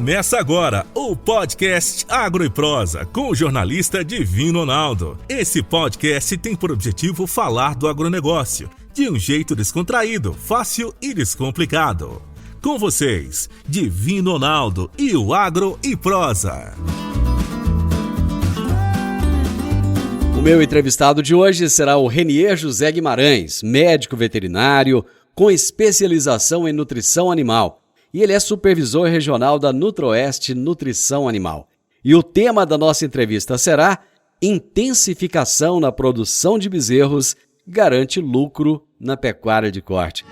Começa agora o podcast Agro e Prosa com o jornalista Divino Ronaldo. Esse podcast tem por objetivo falar do agronegócio de um jeito descontraído, fácil e descomplicado. Com vocês, Divino Ronaldo e o Agro e Prosa. O meu entrevistado de hoje será o Renier José Guimarães, médico veterinário com especialização em nutrição animal. E ele é supervisor regional da Nutro-Oeste Nutrição Animal. E o tema da nossa entrevista será intensificação na produção de bezerros garante lucro na pecuária de corte.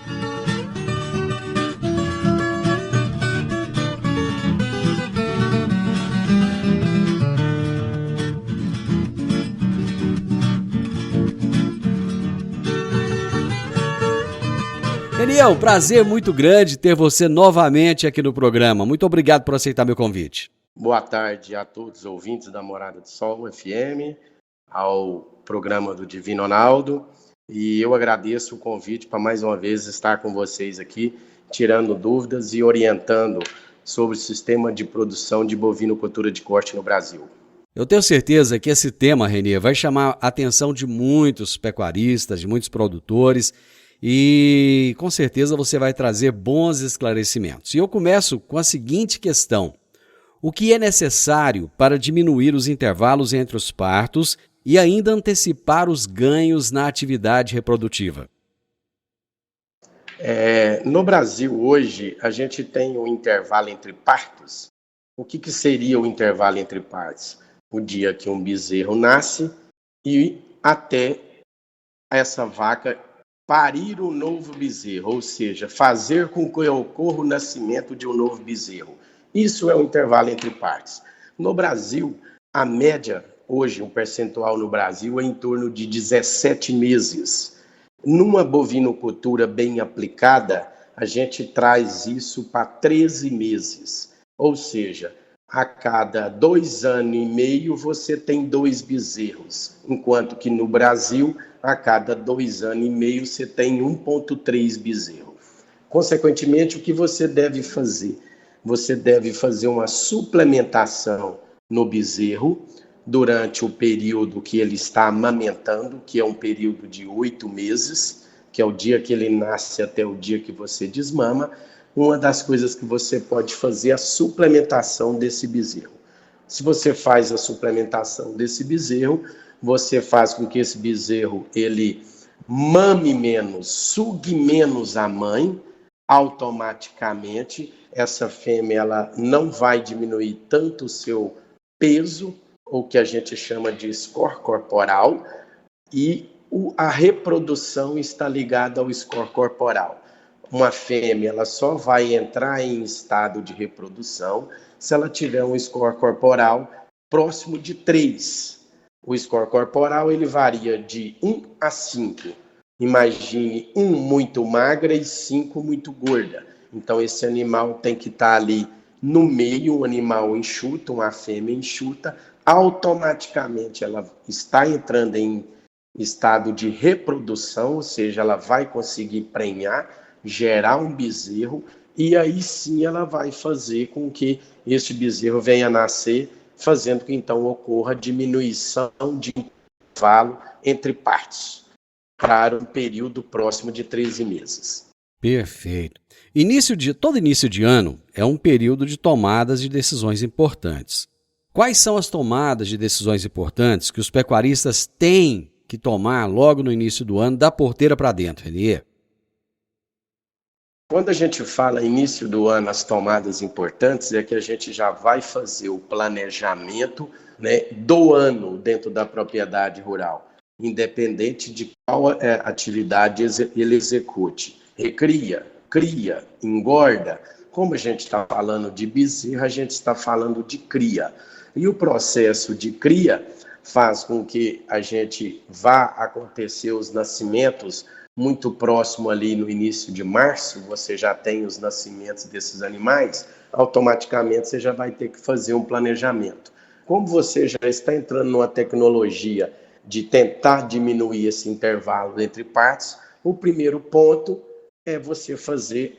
Renier, um prazer muito grande ter você novamente aqui no programa. Muito obrigado por aceitar meu convite. Boa tarde a todos os ouvintes da Morada do Sol FM, ao programa do Divino Ronaldo. E eu agradeço o convite para mais uma vez estar com vocês aqui, tirando dúvidas e orientando sobre o sistema de produção de bovinocultura de corte no Brasil. Eu tenho certeza que esse tema, Renier, vai chamar a atenção de muitos pecuaristas, de muitos produtores, e com certeza você vai trazer bons esclarecimentos. E eu começo com a seguinte questão: o que é necessário para diminuir os intervalos entre os partos e ainda antecipar os ganhos na atividade reprodutiva? No Brasil, hoje, a gente tem um intervalo entre partos. O que seria o intervalo entre partos? O dia que um bezerro nasce e até essa vaca parir um novo bezerro, ou seja, fazer com que ocorra o nascimento de um novo bezerro. Isso é o intervalo entre partes. No Brasil, a média, hoje, um percentual no Brasil é em torno de 17 meses. Numa bovinocultura bem aplicada, a gente traz isso para 13 meses. Ou seja, a cada 2 anos e meio você tem 2 bezerros, enquanto que no Brasil, a cada 2 anos e meio você tem 1,3 bezerro. Consequentemente, o que você deve fazer? Você deve fazer uma suplementação no bezerro durante o período que ele está amamentando, que é um período de 8 meses, que é o dia que ele nasce até o dia que você desmama. Uma das coisas que você pode fazer é a suplementação desse bezerro. Se você faz a suplementação desse bezerro, você faz com que esse bezerro ele mame menos, sugue menos a mãe, automaticamente essa fêmea ela não vai diminuir tanto o seu peso, ou que a gente chama de score corporal, e a reprodução está ligada ao score corporal. Uma fêmea ela só vai entrar em estado de reprodução se ela tiver um score corporal próximo de 3. O score corporal ele varia de 1 a 5. Imagine 1 muito magra e 5 muito gorda. Então esse animal tem que estar ali no meio, um animal enxuto, uma fêmea enxuta. Automaticamente ela está entrando em estado de reprodução, ou seja, ela vai conseguir prenhar, gerar um bezerro, e aí sim ela vai fazer com que este bezerro venha a nascer, fazendo que então ocorra diminuição de intervalo entre partos para um período próximo de 13 meses. Perfeito. Todo início de ano é um período de tomadas de decisões importantes. Quais são as tomadas de decisões importantes que os pecuaristas têm que tomar logo no início do ano, da porteira para dentro, Renier? Quando a gente fala início do ano, as tomadas importantes, é que a gente já vai fazer o planejamento, do ano dentro da propriedade rural, independente de qual atividade ele execute. Recria, cria, engorda. Como a gente está falando de bezerro, a gente está falando de cria. E o processo de cria faz com que a gente vá acontecer os nascimentos muito próximo ali no início de março, você já tem os nascimentos desses animais, automaticamente você já vai ter que fazer um planejamento. Como você já está entrando numa tecnologia de tentar diminuir esse intervalo entre partos, o primeiro ponto é você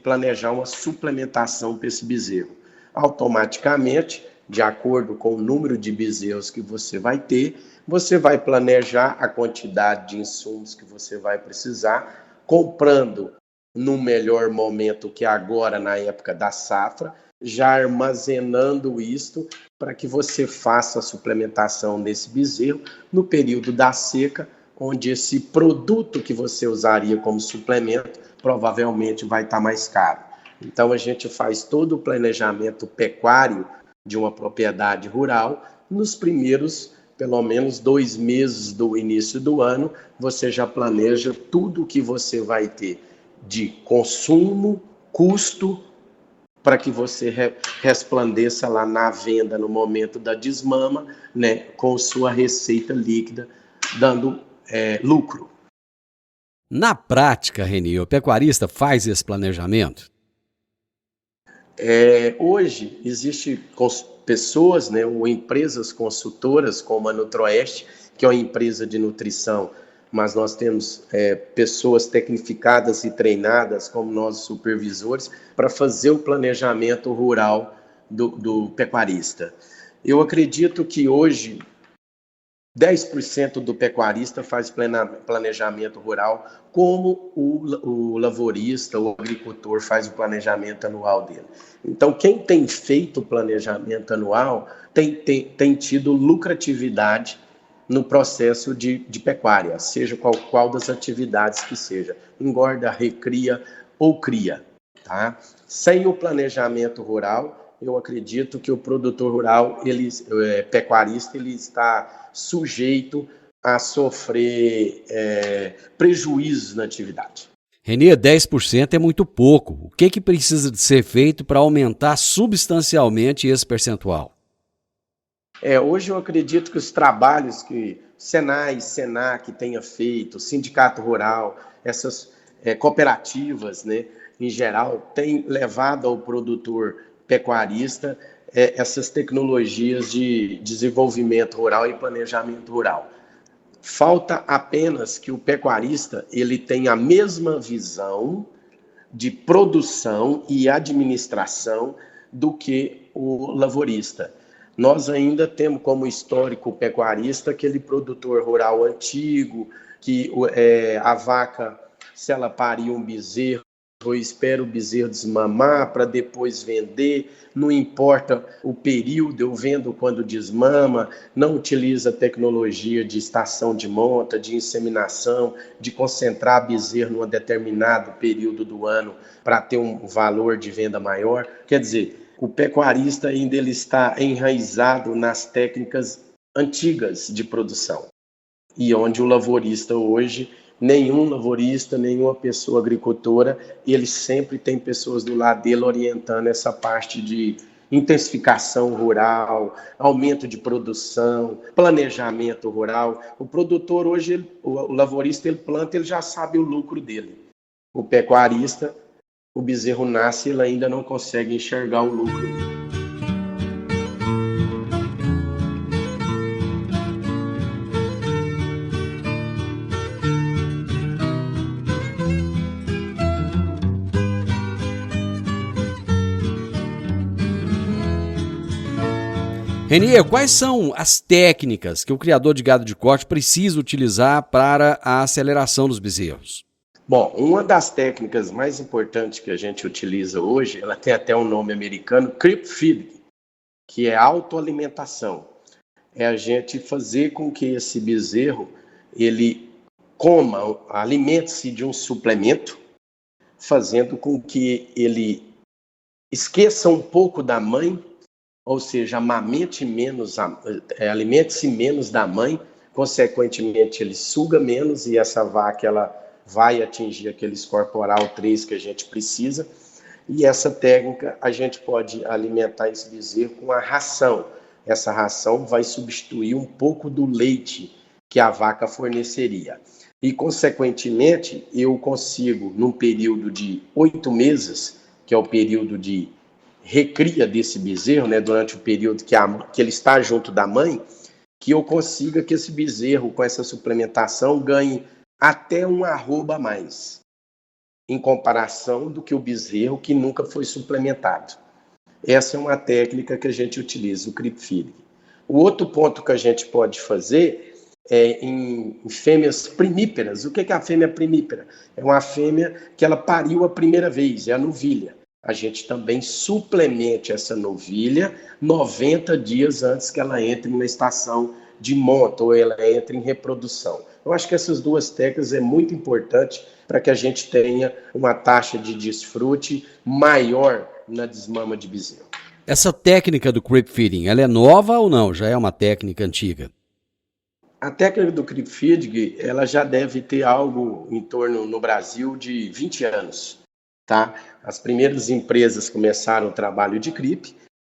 planejar uma suplementação para esse bezerro. automaticamente, de acordo com o número de bezerros que você vai planejar a quantidade de insumos que você vai precisar, comprando no melhor momento que é agora, na época da safra, já armazenando isto para que você faça a suplementação desse bezerro no período da seca, onde esse produto que você usaria como suplemento provavelmente vai estar mais caro. Então a gente faz todo o planejamento pecuário de uma propriedade rural nos primeiros, pelo menos 2 meses do início do ano, você já planeja tudo o que você vai ter de consumo, custo, para que você resplandeça lá na venda no momento da desmama, né, com sua receita líquida, dando lucro. Na prática, Renier, o pecuarista faz esse planejamento? Hoje, existem pessoas, né, ou empresas consultoras, como a Nutroeste, que é uma empresa de nutrição, mas nós temos pessoas tecnificadas e treinadas como nossos supervisores para fazer o planejamento rural do pecuarista. Eu acredito que hoje 10% do pecuarista faz planejamento rural, como o lavorista, o agricultor faz o planejamento anual dele. Então, quem tem feito o planejamento anual tem tido lucratividade no processo de pecuária, seja qual das atividades que seja, engorda, recria ou cria. Tá? Sem o planejamento rural, eu acredito que o produtor rural, pecuarista, ele está sujeito a sofrer prejuízos na atividade. Renier, 10% é muito pouco. O que precisa de ser feito para aumentar substancialmente esse percentual? Hoje eu acredito que os trabalhos que Senai, Senac tenha feito, o Sindicato Rural, essas cooperativas, né, em geral, têm levado ao produtor pecuarista essas tecnologias de desenvolvimento rural e planejamento rural. Falta apenas que o pecuarista ele tenha a mesma visão de produção e administração do que o lavorista. Nós ainda temos como histórico pecuarista aquele produtor rural antigo, que a vaca, se ela parir um bezerro, espera o bezerro desmamar para depois vender, não importa o período, eu vendo quando desmama, não utiliza tecnologia de estação de monta, de inseminação, de concentrar bezerro num determinado período do ano para ter um valor de venda maior. Quer dizer, o pecuarista ainda ele está enraizado nas técnicas antigas de produção. E onde o lavorista hoje, nenhum lavorista, nenhuma pessoa agricultora, ele sempre tem pessoas do lado dele orientando essa parte de intensificação rural, aumento de produção, planejamento rural. O produtor hoje, o lavorista, ele planta, ele já sabe o lucro dele. O pecuarista, o bezerro nasce, ele ainda não consegue enxergar o lucro dele. Renier, quais são as técnicas que o criador de gado de corte precisa utilizar para a aceleração dos bezerros? Bom, uma das técnicas mais importantes que a gente utiliza hoje, ela tem até um nome americano, creep feeding, que é autoalimentação. É a gente fazer com que esse bezerro, ele coma, alimente-se de um suplemento, fazendo com que ele esqueça um pouco da mãe, ou seja, alimente-se menos da mãe, consequentemente ele suga menos e essa vaca ela vai atingir aquele corporal 3 que a gente precisa. E essa técnica a gente pode alimentar esse bezerro com a ração. Essa ração vai substituir um pouco do leite que a vaca forneceria. E, consequentemente, eu consigo, num período de 8 meses, que é o período de recria desse bezerro, né, durante o período que ele está junto da mãe, que eu consiga que esse bezerro, com essa suplementação, ganhe até um arroba a mais, em comparação do que o bezerro que nunca foi suplementado. essa é uma técnica que a gente utiliza, o creep feeding. O outro ponto que a gente pode fazer é em fêmeas primíparas. O que é a fêmea primípara? É uma fêmea que ela pariu a primeira vez, é a novilha. A gente também suplemente essa novilha 90 dias antes que ela entre na estação de monta ou ela entre em reprodução. Eu acho que essas duas técnicas é muito importante para que a gente tenha uma taxa de desfrute maior na desmama de bezerro. Essa técnica do creep feeding, ela é nova ou não? Já é uma técnica antiga? A técnica do creep feeding, ela já deve ter algo em torno, no Brasil, de 20 anos. Tá? As primeiras empresas começaram o trabalho de creep,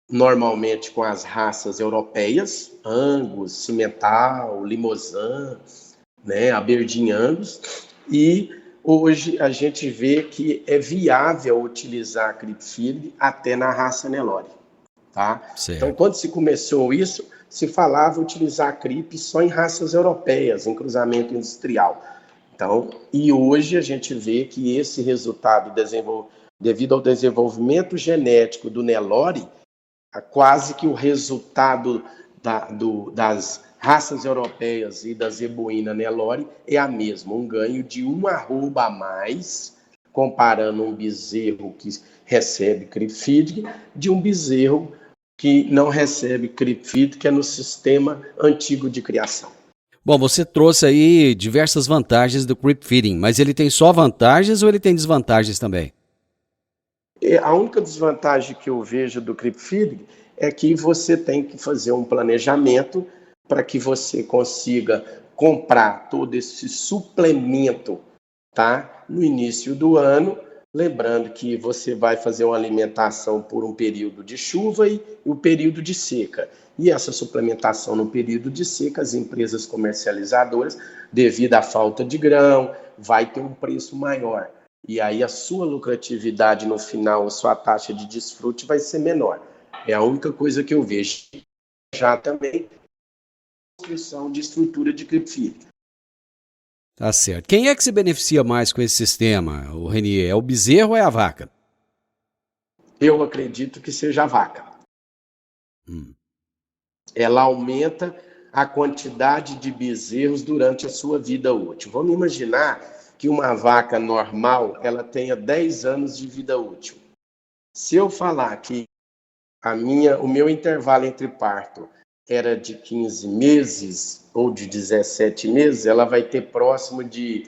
normalmente com as raças europeias, Angus, Simmental, Limousin, né, Aberdeen Angus, e hoje a gente vê que é viável utilizar creep feeding até na raça Nelore. Tá? Então, quando se começou isso, se falava utilizar creep só em raças europeias, em cruzamento industrial. Então, e hoje a gente vê que esse resultado, devido ao desenvolvimento genético do Nelore, quase que o resultado das raças europeias e da zebuína Nelore é a mesma, um ganho de 1 arroba a mais, comparando um bezerro que recebe creep feeding de um bezerro que não recebe creep feeding, que é no sistema antigo de criação. Bom, você trouxe aí diversas vantagens do creep feeding, mas ele tem só vantagens ou ele tem desvantagens também? A única desvantagem que eu vejo do creep feeding é que você tem que fazer um planejamento para que você consiga comprar todo esse suplemento, tá? No início do ano, lembrando que você vai fazer uma alimentação por um período de chuva e o período de seca. E essa suplementação no período de seca, as empresas comercializadoras, devido à falta de grão, vai ter um preço maior. E aí a sua lucratividade no final, a sua taxa de desfrute vai ser menor. É a única coisa que eu vejo. Já também construção de estrutura de creep feeding. Tá certo. Quem é que se beneficia mais com esse sistema, o Renier? É o bezerro ou é a vaca? Eu acredito que seja a vaca. Ela aumenta a quantidade de bezerros durante a sua vida útil. Vamos imaginar que uma vaca normal ela tenha 10 anos de vida útil. Se eu falar que o meu intervalo entre parto era de 15 meses ou de 17 meses, ela vai ter próximo de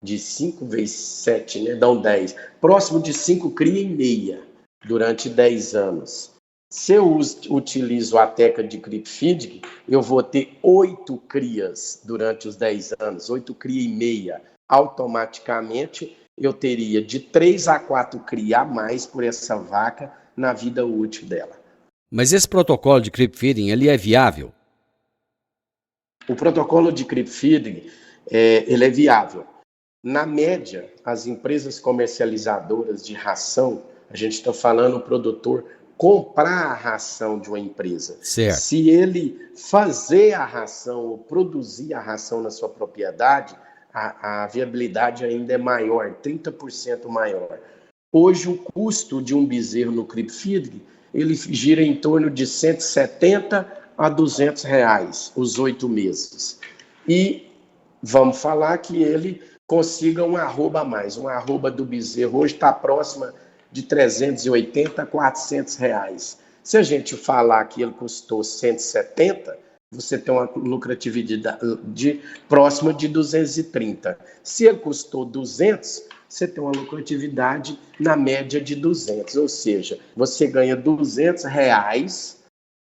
5 vezes 7, né? Dão 10. Próximo de 5 cria e meia durante 10 anos. Se eu utilizo a técnica de creep feeding, eu vou ter 8 crias durante os 10 anos, 8 cria e meia. Automaticamente, eu teria de 3 a 4 cria a mais por essa vaca na vida útil dela. Mas esse protocolo de creep feeding, ele é viável? O protocolo de creep feeding, ele é viável. Na média, as empresas comercializadoras de ração, a gente está falando o produtor comprar a ração de uma empresa. Certo. Se ele fazer a ração ou produzir a ração na sua propriedade, a viabilidade ainda é maior, 30% maior. Hoje, o custo de um bezerro no creep feeding, ele gira em torno de 170 a 200 reais, os 8 meses. E vamos falar que ele consiga um arroba a mais. Um arroba do bezerro hoje está próxima de 380 a 400 reais. Se a gente falar que ele custou 170, você tem uma lucratividade próxima de 230. Se ele custou 200, você tem uma lucratividade na média de 200. Ou seja, você ganha 200 reais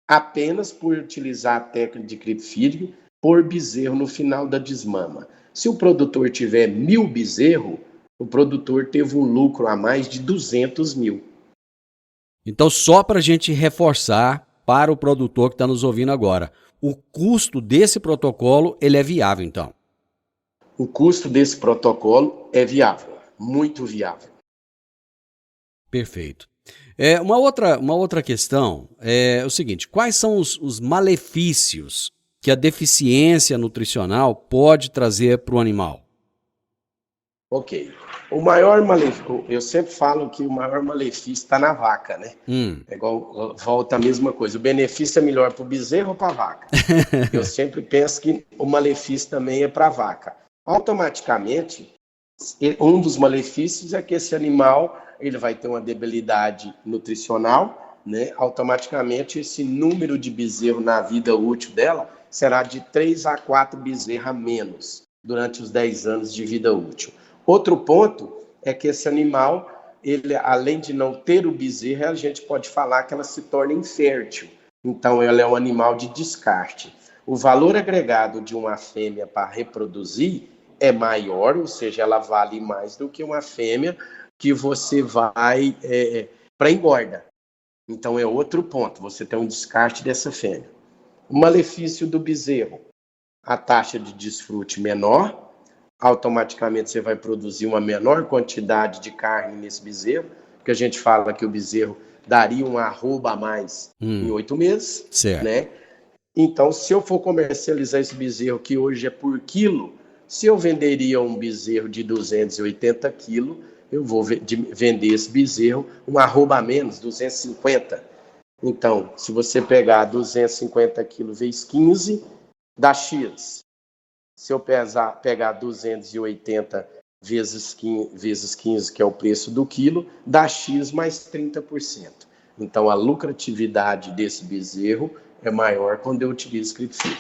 apenas por utilizar a técnica de creep feeding por bezerro no final da desmama. Se o produtor tiver 1.000 bezerros, o produtor teve um lucro a mais de 200 mil. Então, só para a gente reforçar para o produtor que está nos ouvindo agora, o custo desse protocolo, ele é viável, então? O custo desse protocolo é viável, muito viável. Perfeito. Uma outra questão é o seguinte, quais são os malefícios que a deficiência nutricional pode trazer para o animal? Ok. O maior malefício, eu sempre falo que o maior malefício está na vaca, né? É igual, volta a mesma coisa. O benefício é melhor para o bezerro ou para a vaca? Eu sempre penso que o malefício também é para a vaca. Automaticamente, um dos malefícios é que esse animal ele vai ter uma debilidade nutricional, né? Automaticamente, esse número de bezerro na vida útil dela será de 3 a 4 bezerros a menos durante os 10 anos de vida útil. Outro ponto é que esse animal, ele, além de não ter o bezerro, a gente pode falar que ela se torna infértil. Então, ela é um animal de descarte. O valor agregado de uma fêmea para reproduzir é maior, ou seja, ela vale mais do que uma fêmea que você vai para engorda. Então, é outro ponto, você tem um descarte dessa fêmea. O malefício do bezerro, a taxa de desfrute menor, automaticamente você vai produzir uma menor quantidade de carne nesse bezerro, porque a gente fala que o bezerro daria um arroba a mais em 8 meses, certo, né? Então, se eu for comercializar esse bezerro, que hoje é por quilo, se eu venderia um bezerro de 280 quilos, eu vou vender esse bezerro um arroba a menos, 250. Então, se você pegar 250 quilos vezes 15, dá X. Se eu pegar 280 vezes 15, que é o preço do quilo, dá X mais 30%. Então, a lucratividade desse bezerro é maior quando eu utilizo CripFeed.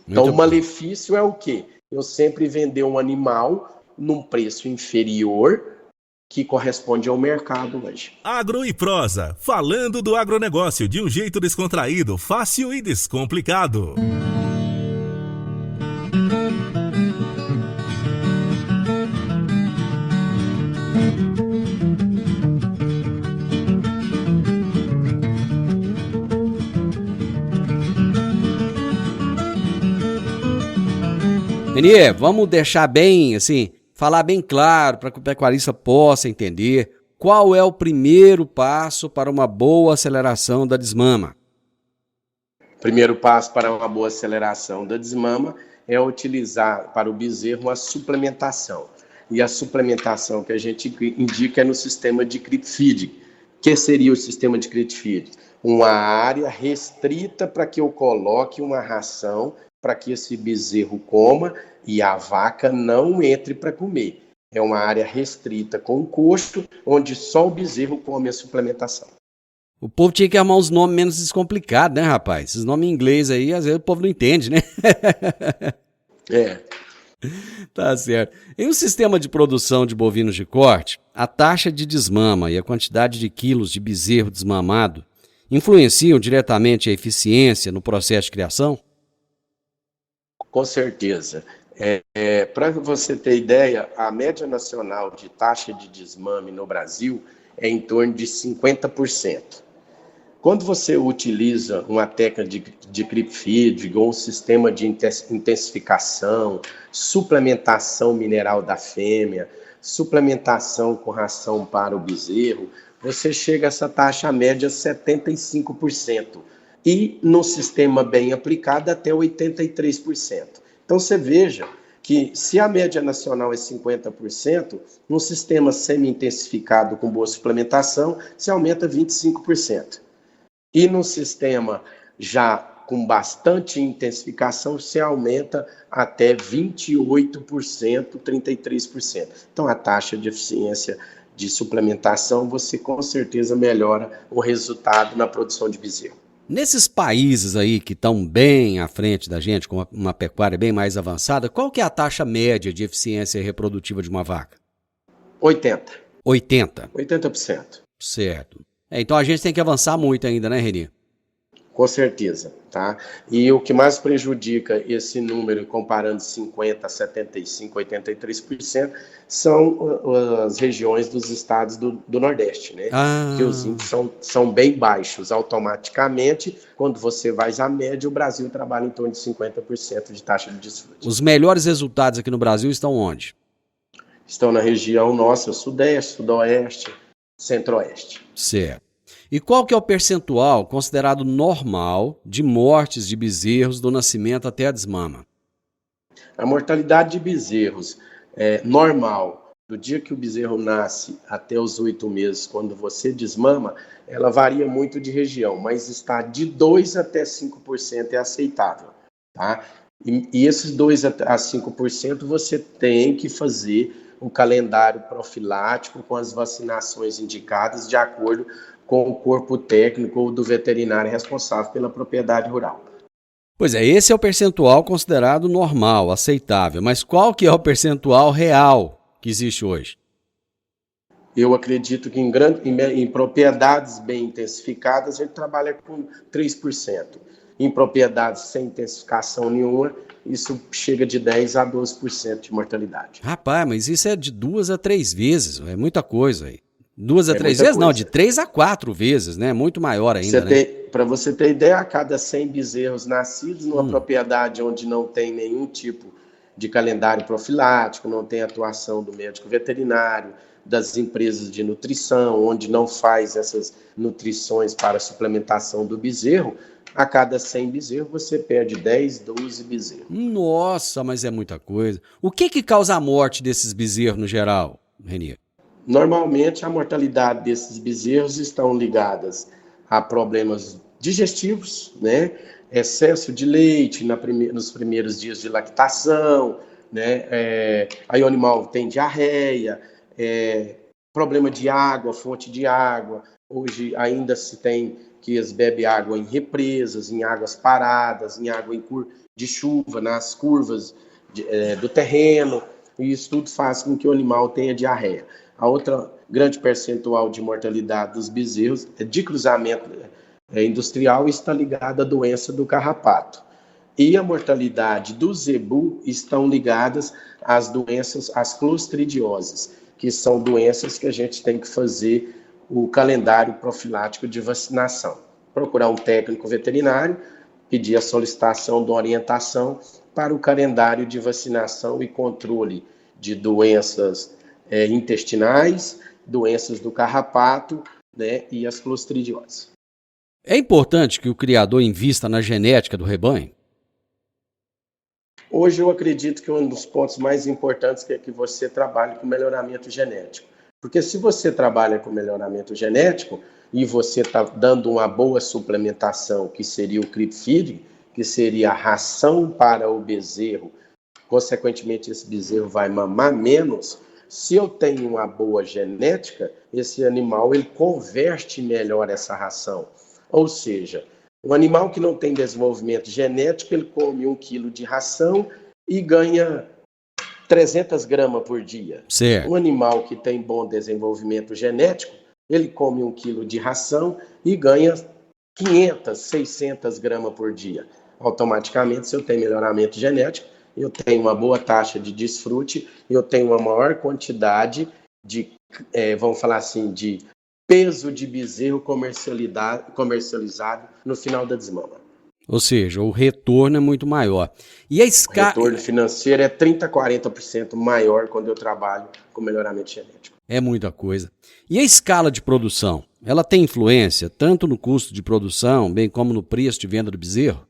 Então, o malefício é o quê? Eu sempre vender um animal num preço inferior que corresponde ao mercado hoje. Agro e Prosa, falando do agronegócio de um jeito descontraído, fácil e descomplicado. Renier, vamos deixar bem, assim, falar bem claro para que o pecuarista possa entender qual é o primeiro passo para uma boa aceleração da desmama. Primeiro passo para uma boa aceleração da desmama é utilizar para o bezerro uma suplementação. E a suplementação que a gente indica é no sistema de CripFeed. O que seria o sistema de CripFeed? Uma área restrita para que eu coloque uma ração para que esse bezerro coma e a vaca não entre para comer. É uma área restrita com costo, onde só o bezerro come a suplementação. O povo tinha que arrumar uns nomes menos descomplicados, né, rapaz? Esses nomes em inglês aí, às vezes o povo não entende, né? Tá certo. Em um sistema de produção de bovinos de corte, a taxa de desmama e a quantidade de quilos de bezerro desmamado influenciam diretamente a eficiência no processo de criação? Com certeza. Para você ter ideia, a média nacional de taxa de desmame no Brasil é em torno de 50%. Quando você utiliza uma técnica de CripFeed ou um sistema de intensificação, suplementação mineral da fêmea, suplementação com ração para o bezerro, você chega a essa taxa média 75%. E no sistema bem aplicado até 83%. Então você veja que se a média nacional é 50%, no sistema semi-intensificado com boa suplementação, se aumenta 25%. E no sistema já com bastante intensificação, se aumenta até 28%, 33%. Então a taxa de eficiência de suplementação, você com certeza melhora o resultado na produção de bezerro. Nesses países aí que estão bem à frente da gente, com uma pecuária bem mais avançada, qual que é a taxa média de eficiência reprodutiva de uma vaca? 80%. 80%? Certo. Então a gente tem que avançar muito ainda, né, Reni? Com certeza, tá? E o que mais prejudica esse número, comparando 50%, 75%, 83%, são as regiões dos estados do Nordeste, né? Que os índices são bem baixos. Automaticamente, quando você vai à média, o Brasil trabalha em torno de 50% de taxa de desfrute. Os melhores resultados aqui no Brasil estão onde? Estão na região nossa, Sudeste, Sudoeste, Centro-Oeste. Certo. E qual que é o percentual considerado normal de mortes de bezerros do nascimento até a desmama? A mortalidade de bezerros normal do dia que o bezerro nasce até os 8 meses, quando você desmama, ela varia muito de região, mas está de 2 até 5% é aceitável, tá? E esses 2 a 5% você tem que fazer um calendário profilático com as vacinações indicadas de acordo com o corpo técnico ou do veterinário responsável pela propriedade rural. Pois é, esse é o percentual considerado normal, aceitável, mas qual que é o percentual real que existe hoje? Eu acredito que em propriedades bem intensificadas, a gente trabalha com 3%. Em propriedades sem intensificação nenhuma, isso chega de 10% a 12% de mortalidade. Rapaz, mas isso é de 2 a 3 vezes, é muita coisa aí. 2 a 3 vezes? Coisa. Não, de 3 a 4 vezes, né? Muito maior ainda, né? Para você ter ideia, a cada 100 bezerros nascidos numa propriedade onde não tem nenhum tipo de calendário profilático, não tem atuação do médico veterinário, das empresas de nutrição, onde não faz essas nutrições para a suplementação do bezerro, a cada 100 bezerros você perde 10, 12 bezerros. Nossa, mas é muita coisa. O que causa a morte desses bezerros no geral, Renier? Normalmente, a mortalidade desses bezerros estão ligadas a problemas digestivos, né? Excesso de leite nos primeiros dias de lactação, né? Aí o animal tem diarreia, problema de água, fonte de água. Hoje ainda se tem que eles bebem água em represas, em águas paradas, em água de chuva, nas curvas do terreno, e isso tudo faz com que o animal tenha diarreia. A outra grande percentual de mortalidade dos bezerros é de cruzamento industrial e está ligada à doença do carrapato. E a mortalidade do zebu estão ligadas às doenças, às clostridioses, que são doenças que a gente tem que fazer o calendário profilático de vacinação. Procurar um técnico veterinário, pedir a solicitação de uma orientação para o calendário de vacinação e controle de doenças intestinais, doenças do carrapato, né, e as clostridioses. É importante que o criador invista na genética do rebanho? Hoje eu acredito que um dos pontos mais importantes é que você trabalhe com melhoramento genético. Porque se você trabalha com melhoramento genético e você está dando uma boa suplementação, que seria o creep feed, que seria a ração para o bezerro, consequentemente esse bezerro vai mamar menos. Se eu tenho uma boa genética, esse animal ele converte melhor essa ração. Ou seja, um animal que não tem desenvolvimento genético, ele come 1 quilo de ração e ganha 300 gramas por dia. Certo. Um animal que tem bom desenvolvimento genético, ele come 1 quilo de ração e ganha 500, 600 gramas por dia. Automaticamente, se eu tenho melhoramento genético, eu tenho uma boa taxa de desfrute, eu tenho uma maior quantidade de, vamos falar assim, de peso de bezerro comercializado no final da desmama. Ou seja, o retorno é muito maior. E a O retorno financeiro é 30% a 40% maior quando eu trabalho com melhoramento genético. É muita coisa. E a escala de produção? Ela tem influência tanto no custo de produção, bem como no preço de venda do bezerro?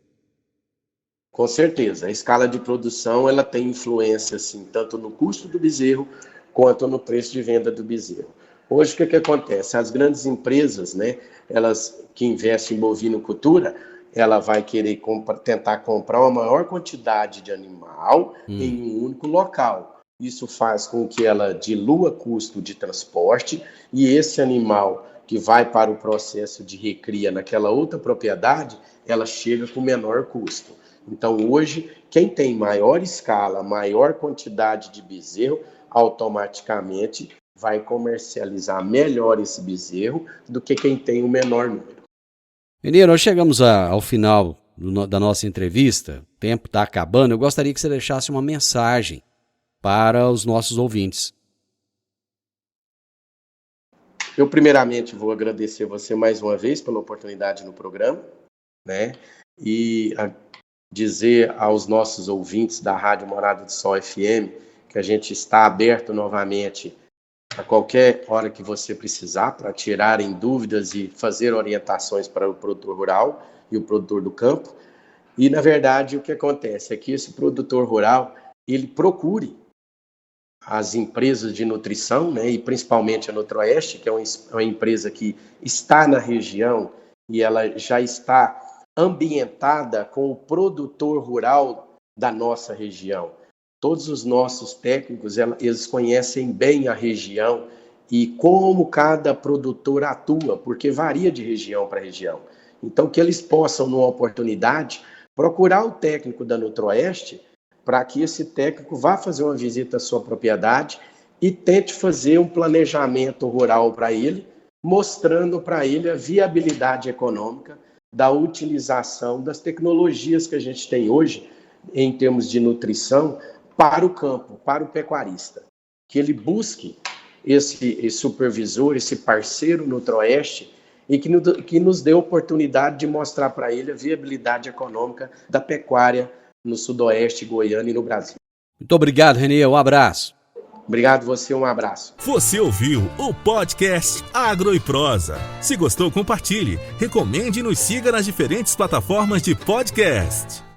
Com certeza. A escala de produção ela tem influência assim, tanto no custo do bezerro quanto no preço de venda do bezerro. Hoje, o que acontece? As grandes empresas, né, elas que investem em bovinocultura, ela vai querer tentar comprar uma maior quantidade de animal em um único local. Isso faz com que ela dilua custo de transporte e esse animal que vai para o processo de recria naquela outra propriedade, ela chega com menor custo. Então, hoje, quem tem maior escala, maior quantidade de bezerro, automaticamente vai comercializar melhor esse bezerro do que quem tem o menor número. Mineiro, nós chegamos ao final da nossa entrevista, o tempo está acabando, eu gostaria que você deixasse uma mensagem para os nossos ouvintes. Eu, primeiramente, vou agradecer você mais uma vez pela oportunidade no programa, né? E dizer aos nossos ouvintes da Rádio Morada do Sol FM que a gente está aberto novamente a qualquer hora que você precisar para tirarem dúvidas e fazer orientações para o produtor rural e o produtor do campo. E, na verdade, o que acontece é que esse produtor rural, ele procure as empresas de nutrição, né, e principalmente a Nutro-Oeste, que é uma empresa que está na região e ela já está ambientada com o produtor rural da nossa região. Todos os nossos técnicos, eles conhecem bem a região e como cada produtor atua, porque varia de região para região. Então, que eles possam, numa oportunidade, procurar o técnico da Nutro-Oeste para que esse técnico vá fazer uma visita à sua propriedade e tente fazer um planejamento rural para ele, mostrando para ele a viabilidade econômica da utilização das tecnologias que a gente tem hoje em termos de nutrição para o campo, para o pecuarista. Que ele busque esse supervisor, esse parceiro Nutro-Oeste e que nos dê a oportunidade de mostrar para ele a viabilidade econômica da pecuária no Sudoeste goiano e no Brasil. Muito obrigado, Renier. Um abraço. Obrigado você, um abraço. Você ouviu o podcast Agro e Prosa. Se gostou, compartilhe, recomende e nos siga nas diferentes plataformas de podcast.